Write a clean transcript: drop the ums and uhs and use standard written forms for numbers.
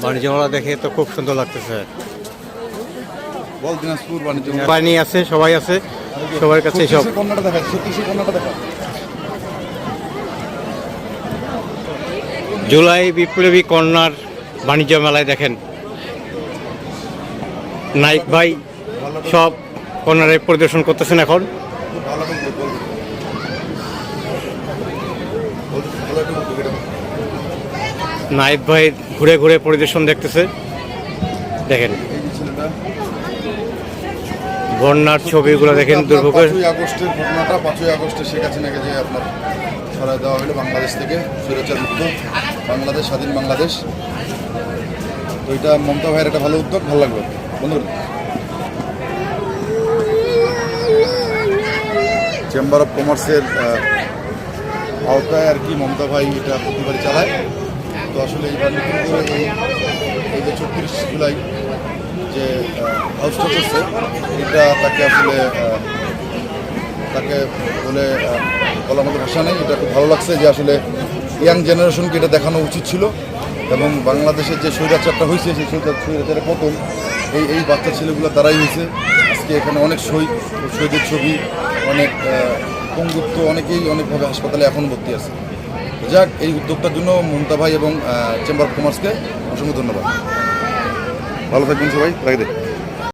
বাণিজ্য মেলা দেখে তো খুব সুন্দর লাগতেছে। বল দিনাজপুর বাণিজ্য মেলা। পানি আছে, সবাই আছে, সবার কাছে সব। কন্যাটা দেখা, 36 কন্যাটা দেখা। জুলাই বিপ্লবী কন্যার বাণিজ্য মেলায় দেখেন নাইক ভাই সব কন্যারে পরিদর্শন করতেছেন এখন। খুব ভালো লাগলো, বল। ভালো একটু বল, এটা। নাইক ভাই ঘুরে ঘুরে পরিদর্শন দেখতেছে। দেখেন এই যে ছেলেটা বন্যার ছবিগুলো দেখেন, দুর্ভোগের। 5ই আগস্টের ঘটনাটা, 5ই আগস্টে শেখ হাসিনাকে যে আপনার সরাই দেওয়া হলো বাংলাদেশ থেকে, স্বৈরাচার মুক্ত বাংলাদেশ, স্বাধীন বাংলাদেশ। তো এটা মমতা ভাইয়ের একটা ভালো উদ্যোগ, ভালো লাগলো বন্ধুরা। চেম্বার অফ কমার্সের আওতায় আর কি মমতা ভাই এটা প্রতিবারই চালায়। তো আসলে এইবার নতুন করে এই যে 34 জুলাই যে হাউসটা করছে, এটা তাকে আসলে তাকে বলে বলার মতো ভাষা নেই। এটা খুব ভালো লাগছে যে আসলে ইয়াং জেনারেশনকে এটা দেখানো উচিত ছিল, এবং বাংলাদেশের যে স্বৈরাচারটা হয়েছে সেই স্বৈরাচারের পতন এই বাচ্চা ছেলেগুলো দ্বারাই হয়েছে। আজকে এখানে অনেক শহীদের ছবি, অনেক পঙ্গুত্ব, অনেকেই অনেকভাবে হাসপাতালে এখনও ভর্তি আছে। যাক, এই উদ্যোগটার জন্য মমতা ভাই এবং চেম্বার অফ কমার্সকে অসংখ্য ধন্যবাদ। ভালো থাকবেন সবাই, রাখে দেন।